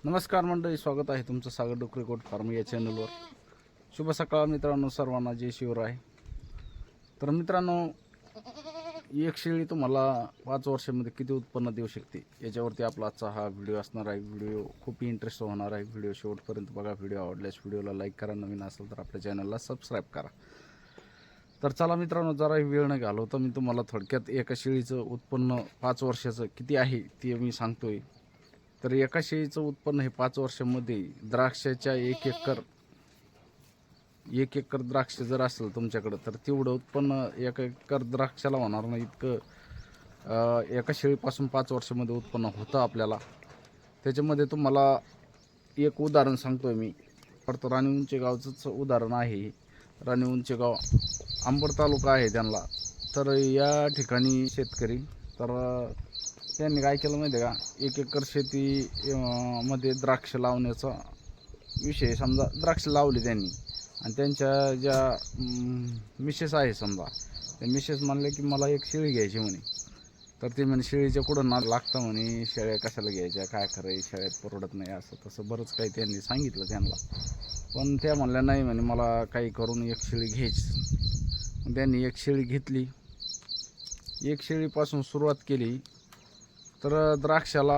नमस्कार मंडळी, स्वागत आहे तुमचं सागर डोकरे गोट फार्म या चॅनलवर. शुभ सकाळ मित्रांनो, सर्वांना जय शिवराय. तर मित्रांनो, एक शेळी तुम्हाला 5 वर्षामध्ये किती उत्पन्न देऊ शकते याच्यावरती आपला आजचा हा व्हिडिओ असणार आहे. व्हिडिओ खूप इंटरेस्ट होणार आहे. व्हिडिओ शेवटपर्यंत बघा. व्हिडिओ आवडल्यास व्हिडिओला लाईक करा, नवीन असेल तर आपल्या चॅनलला सबस्क्राईब करा. तर चला मित्रांनो, जरा वेळ न घालवता मी तुम्हाला थोडक्यात एका शेळीचं उत्पन्न 5 वर्षाचं किती आहे ते मी सांगतोय. तर एका शेळीचं उत्पन्न हे 5 वर्षामध्ये द्राक्षाच्या एक एकर द्राक्ष जर असेल तुमच्याकडं, तर तेवढं उत्पन्न एक एकर द्राक्षाला होणार नाही इतकं एका शेळीपासून 5 वर्षामध्ये उत्पन्न होतं आपल्याला. त्याच्यामध्ये तुम्हाला एक उदाहरण सांगतोय मी. तर राणी उंचेगावचंच उदाहरण आहे. राणी उंचेगाव अंबड तालुका आहे त्यांना. तर या ठिकाणी शेतकरी तर त्यांनी काय केलं माहिती आहे का, 1 एकर शेती मध्ये द्राक्ष लावण्याचा विषय, समजा द्राक्ष लावली त्यांनी. आणि त्यांच्या ज्या मिसेस आहे समजा, त्या मिसेस म्हणले की मला एक शेळी घ्यायची म्हणे. तर ते म्हणे शेळीच्या कुठं नाद लागतं म्हणे, शेळ्या कशाला घ्यायच्या, काय खरं शेळ्यात परवडत नाही, असं तसं बरंच काही त्यांनी सांगितलं त्यांना. पण त्या म्हणल्या नाही म्हणे, मला काही करून एक शेळी घ्यायची. त्यांनी एक शेळी घेतली. एक शेळीपासून सुरुवात केली तर द्राक्षाला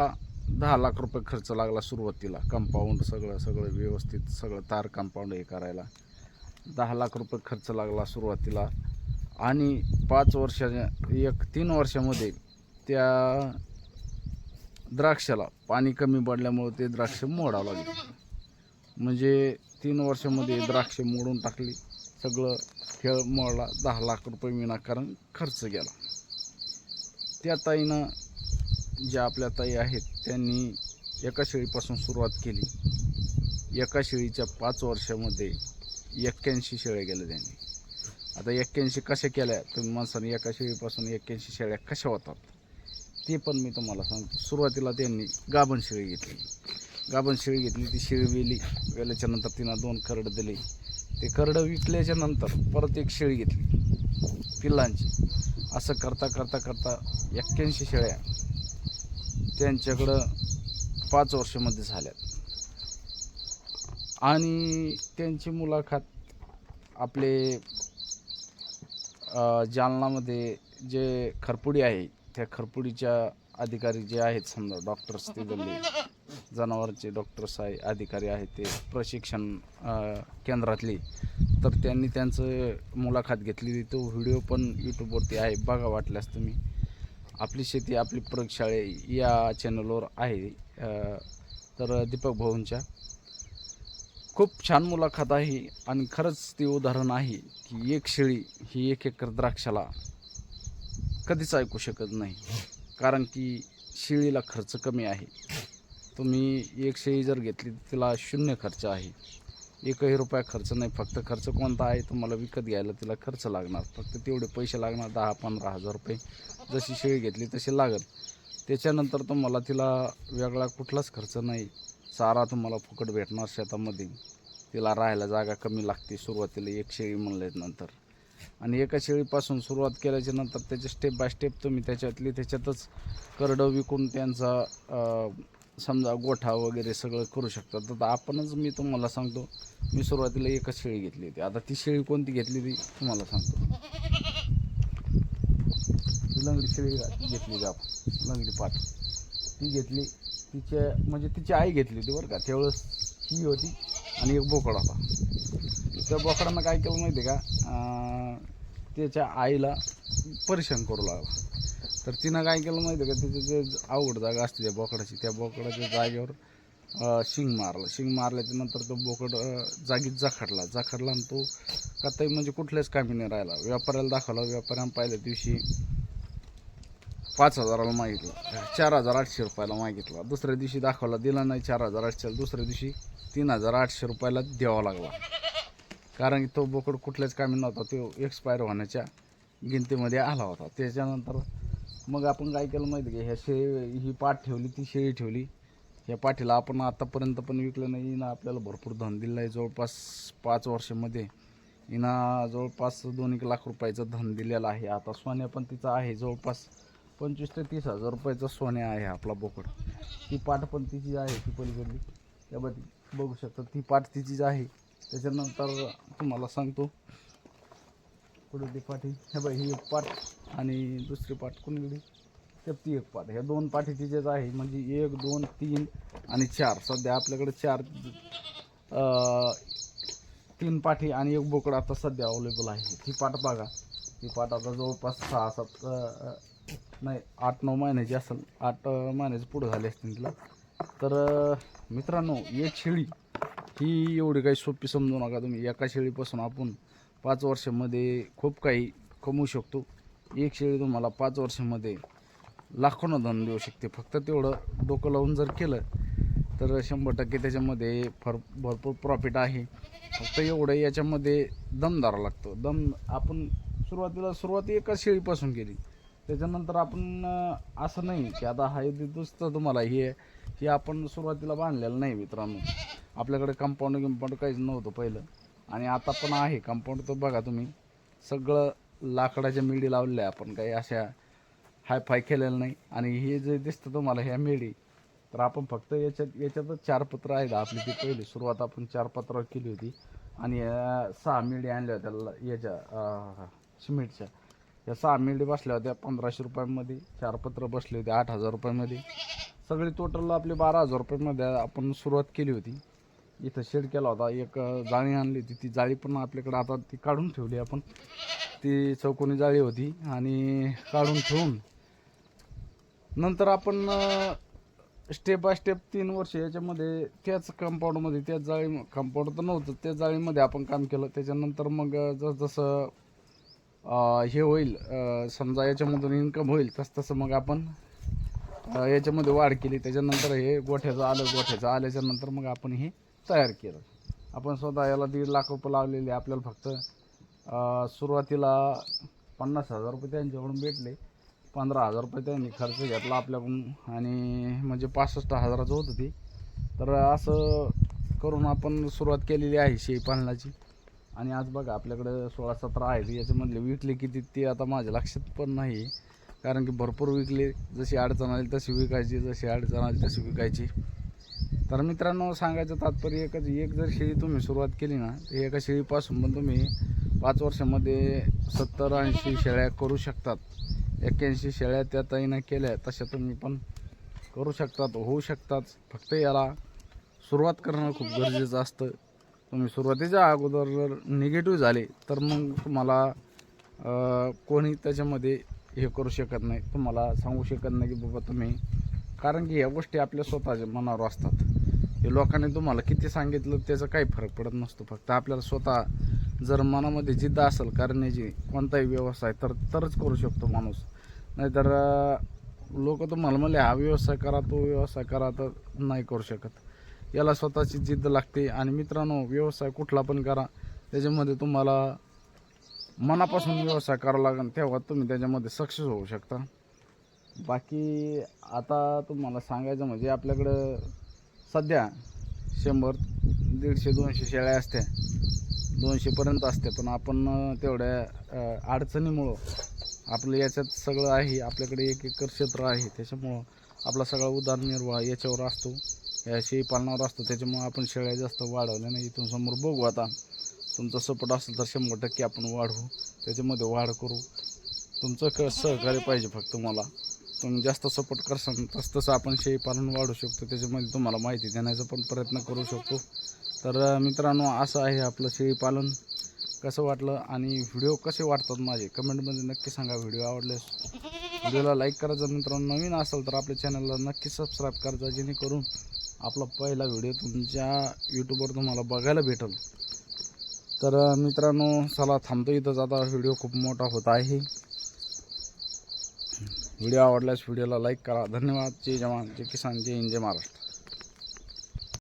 10 लाख रुपये खर्च लागला सुरुवातीला. कंपाऊंड सगळं व्यवस्थित, सगळं तार कंपाऊंड हे करायला 10 लाख रुपये खर्च लागला सुरुवातीला. आणि 5 वर्षाच्या 3 वर्षामध्ये त्या द्राक्षाला पाणी कमी पडल्यामुळे ते द्राक्ष मोडावं लागले. म्हणजे 3 वर्षामध्ये द्राक्ष मोडून टाकली. सगळं खेळ मोडला. 10 लाख रुपये विनाकारण खर्च गेला. त्या ताईनं, ज्या आपल्या ताई आहेत, त्यांनी एका शेळीपासून सुरुवात केली. एका शेळीच्या 5 वर्षामध्ये 81 शेळ्या गेल्या त्यांनी. आता 81 कशा केल्या तुम्ही माणसाने, एका शेळीपासून 81 शेळ्या कशा होतात ते पण मी तुम्हाला सांगतो. सुरुवातीला त्यांनी गाभण शेळी घेतली. गाभण शेळी घेतली, ती शेळी वेल्याच्या नंतर तिनं 2 करडं दिली. ते करडं विकल्याच्या नंतर परत एक शेळी घेतली पिल्लांची. असं करता करता करता 81 शेळ्या त्यांच्याकडं 5 वर्षामध्ये झाल्यात. आणि त्यांची मुलाखत आपले जालनामध्ये जे खरपुडी आहे, त्या खरपुडीच्या अधिकारी जे आहेत समजा, डॉक्टर्स, तिथले जनावरांचे डॉक्टर्स आहे, अधिकारी आहेत, ते प्रशिक्षण केंद्रातले. तर त्यांनी त्यांचं मुलाखत घेतली. तो व्हिडिओ पण यूट्यूबवरती आहे, बघा वाटल्यास तुम्ही. आपली शेती आपली प्रयोगशाळे या चॅनलवर आहे. तर दीपक भाऊंच्या खूप छान मुलाखत आहे. आणि खरंच ते उदाहरण आहे की एक शेळी ही 1 एकर द्राक्षाला कधीच ऐकू शकत नाही. कारण की शेळीला खर्च कमी आहे. तुम्ही एक शेळी जर घेतली तर तिला 0 खर्च आहे. 1ही रुपया खर्च नाही. फक्त खर्च कोणता आहे, तुम्हाला विकत घ्यायला तिला खर्च लागणार, फक्त तेवढे पैसे लागणार, 10-15 हजार रुपये. जशी शेळी घेतली तशी लागेल. त्याच्यानंतर तुम्हाला तिला वेगळा कुठलाच खर्च नाही. चारा तुम्हाला फुकट भेटणार शेतामध्ये. तिला राहायला जागा कमी लागते सुरुवातीला एक शेळी म्हणल्यानंतर. आणि एका शेळीपासून सुरुवात केल्याच्या नंतर त्याचे स्टेप बाय स्टेप तुम्ही त्याच्यातच करडं विकून त्यांचा समजा गोठा वगैरे सगळं करू शकता. तर आपणच, मी तुम्हाला सांगतो, मी सुरुवातीला एकच शेळी घेतली होती. आता ती शेळी कोणती घेतली ती तुम्हाला सांगतो. लंगडी शेळी घेतली का आपण, लंगडी पाठ ती घेतली. म्हणजे तिची आई घेतली होती बरं का. त्यावेळेस ही होती आणि एक बोकड होता. त्या बोकडानं काय केलं माहिती आहे का, त्याच्या आईला परेशान करू लागला. तर तिनं काय केलं माहिती आहे का, तिचं जे अवघड जागा असते त्या बोकडाची, त्या बोकडाच्या जागेवर शिंग मारलं. शिंग मारल्याच्या नंतर तो बोकड जागीच जाखडला आणि तो काही म्हणजे कुठल्याच कामी नाही राहिला. व्यापाऱ्याला दाखवला. व्यापाऱ्यानं पहिल्या दिवशी 5,000ला मागितलं, 4,800 रुपयाला मागितला. दुसऱ्या दिवशी दाखवला, दिला नाही 4,800. दुसऱ्या दिवशी 3,800 रुपयाला द्यावा लागला. कारण की तो बोकड कुठल्याच कामी नव्हता, तो एक्सपायर होण्याच्या गिनतीमध्ये आला होता. त्याच्यानंतर मग आपण काय केलं माहिती आहे की, ही पाठ ठेवली, ती शेळी ठेवली. ह्या पाठीला आपण आतापर्यंत पण विकलं नाही. हिनं आपल्याला भरपूर धन दिलं आहे. जवळपास 5 वर्षामध्ये हिनं जवळपास 2-1 लाख रुपयाचं धन दिलेलं आहे. आता सोन्या पण तिचं आहे जवळपास 25 ते 30 हजार रुपयाचा सोन्या आहे आपला बोकड. ती पाठ पण तिची आहे, ती पलीकडली त्यामध्ये बघू शकता, ती पाठ तिचीच आहे. त्याच्यानंतर तुम्हाला सांगतो कुठे ती पाठी, हे बघ ही एक पाठ आणि दुसरी पाठ कोणीकडे, तर ती एक पाठ. ह्या 2 पाठी तिचेच आहे. म्हणजे 1 2 3 आणि 4, सध्या आपल्याकडे 3 पाठी आणि एक बोकड आता सध्या अवेलेबल आहे. ती पाठ बघा, ती पाठ आता जवळपास 8-9 महिन्याची असेल, 8 महिन्याचे पुढे झाले असतील तिला. तर मित्रांनो, एक शेळी ही एवढी काही सोपी समजू नका तुम्ही. एका शेळीपासून आपण 5 वर्षामध्ये खूप काही कमवू शकतो. एक शेळी तुम्हाला 5 वर्षामध्ये लाखोनं धन देऊ शकते. फक्त तेवढं डोकं लावून जर केलं तर 100% त्याच्यामध्ये भरपूर प्रॉफिट आहे. फक्त एवढं याच्यामध्ये दम धरावा लागतो. दम आपण सुरुवात एका शेळीपासून केली. त्याच्यानंतर आपण असं नाही की आता हा दुसरं तुम्हाला हे आपण सुरुवातीला बांधलेलं नाही मित्रांनो. आपल्याकडे कंपाऊंड काहीच नव्हतं पहिलं, आणि आता पण आहे कंपाऊंड. तर बघा तुम्ही, सगळं लाकडाच्या मेढी लावलेल्या आहे आपण, काही अशा हायफाय केलेलं नाही. आणि हे जे दिसतं तुम्हाला ह्या मेढी, तर आपण फक्त याच्यातच 4 पत्र आहेत आपली. ती पहिली सुरुवात आपण 4 पत्रावर केली होती. आणि 6 मेढी आणल्या होत्या याच्या सिमेंटच्या. या 6 मेढी बसल्या होत्या 1500 रुपयांमध्ये. 4 पत्र बसले होते 8000 रुपयांमध्ये. सगळी टोटल आपली 12000 रुपयांमध्ये आपण सुरुवात केली होती. इथं शेड केला होता. एक जाळी आणली होती, ती जाळी पण आपल्याकडे आता ती काढून ठेवली आपण. ती चौकोनी जाळी होती आणि काढून ठेवून नंतर आपण स्टेप बाय स्टेप 3 वर्ष याच्यामध्ये त्याच कंपाऊंडमध्ये, त्याच कंपाऊंड तर नव्हतं, त्या जाळीमध्ये आपण काम केलं. त्याच्यानंतर मग जसं हे होईल, समजा याच्यामधून इन्कम होईल, तसं मग आपण याच्यामध्ये वाढ केली. त्याच्यानंतर हे गोठ्याचं आल्याच्या नंतर मग आपण हे तयार केलं. आपण स्वतः याला 1.5 लाख रुपये लावलेले. आपल्याला फक्त सुरुवातीला 50,000 रुपये त्यांच्याकडून भेटले. 15,000 रुपये त्यांनी खर्च घेतला आपल्याकडून, आणि म्हणजे 65,000चं होतं ते. तर असं करून आपण सुरुवात केलेली आहे शेळी पालनाची. आणि आज बघा आपल्याकडे 16-17 आहेत. याच्यामधले विकले किती ते आता माझ्या लक्षात पण नाही, कारण की भरपूर विकले. जशी अडचण आली तशी विकायची, जशी अडचण आली तशी विकायची. तर मित्रांनो, सांगायचं तात्पर्य एकच, एक जर शेळी तुम्ही सुरुवात केली ना, तर एका शेळीपासून पण तुम्ही 5 वर्षामध्ये 70-80 शेळ्या करू शकतात. 81 शेळ्या त्या ताईनं केल्या, तशा तुम्ही पण करू शकतात, होऊ शकतात. फक्त याला सुरुवात करणं खूप गरजेचं असतं. तुम्ही सुरुवातीच्या अगोदर जर निगेटिव्ह झाले तर मग तुम्हाला कोणी त्याच्यामध्ये हे करू शकत नाही, तुम्हाला सांगू शकत नाही की बाबा तुम्ही, कारण की ह्या गोष्टी आपल्या स्वतःच्या मनावर असतात. हे लोकांनी तुम्हाला किती सांगितलं त्याचा काही फरक पडत नसतो. फक्त आपल्याला स्वतः जर मनामध्ये जिद्द असेल करण्याची कोणताही व्यवसाय, तरच करू शकतो माणूस. नाहीतर लोक तुम्हाला म्हणले हा व्यवसाय करा, तो व्यवसाय करा, तर नाही करू शकत. याला स्वतःची जिद्द लागते. आणि मित्रांनो, व्यवसाय कुठला पण करा, त्याच्यामध्ये तुम्हाला मनापासून व्यवसाय करावा लागेल, तेव्हा तुम्ही त्याच्यामध्ये सक्सेस होऊ शकता. बाकी आता तुम्हाला सांगायचं म्हणजे आपल्याकडं सध्या 100, 150, 200 शेळ्या असत्या, 200पर्यंत असते. पण आपण तेवढ्या अडचणीमुळं आपलं याच्यात सगळं आहे. आपल्याकडे 1 एकर क्षेत्र आहे, त्याच्यामुळं आपला सगळा उदरनिर्वाह याच्यावर असतो, या शेळी पालनावर असतो. त्याच्यामुळं आपण शेळ्या जास्त वाढवल्या नाही. इथून समोर बघू, आता तुमचा सपोर्ट असेल तर 100% आपण वाढवू, त्याच्यामध्ये वाढ करू. तुमचं सहकार्य पाहिजे फक्त मला. तुम्ही जास्त सपोर्ट करसाल तसं आपण शेळी पालन वाढू शकतो. त्याच्यामध्ये तुम्हाला माहिती देण्याचा पण प्रयत्न करू शकतो. तर मित्रांनो, असं आहे आपलं शेळी पालन. कसं वाटलं आणि व्हिडिओ कसे वाटतात माझे कमेंटमध्ये नक्की सांगा. व्हिडिओ आवडल्यास व्हिडिओला लाईक करायचं. मित्रांनो, नवीन असेल तर आपल्या चॅनलला नक्की सबस्क्राईब करायचं, जेणेकरून आपला पहिला व्हिडिओ तुमच्या यूट्यूबवर तुम्हाला बघायला भेटेल. तर मित्रांनो, चला थांबतो इथंच, आता व्हिडिओ खूप मोठा होत आहे. व्हिडिओ आवडल्यास व्हिडिओला लाईक करा. धन्यवाद. जय जवान, जय किसान, जय हिंद, जय महाराष्ट्र.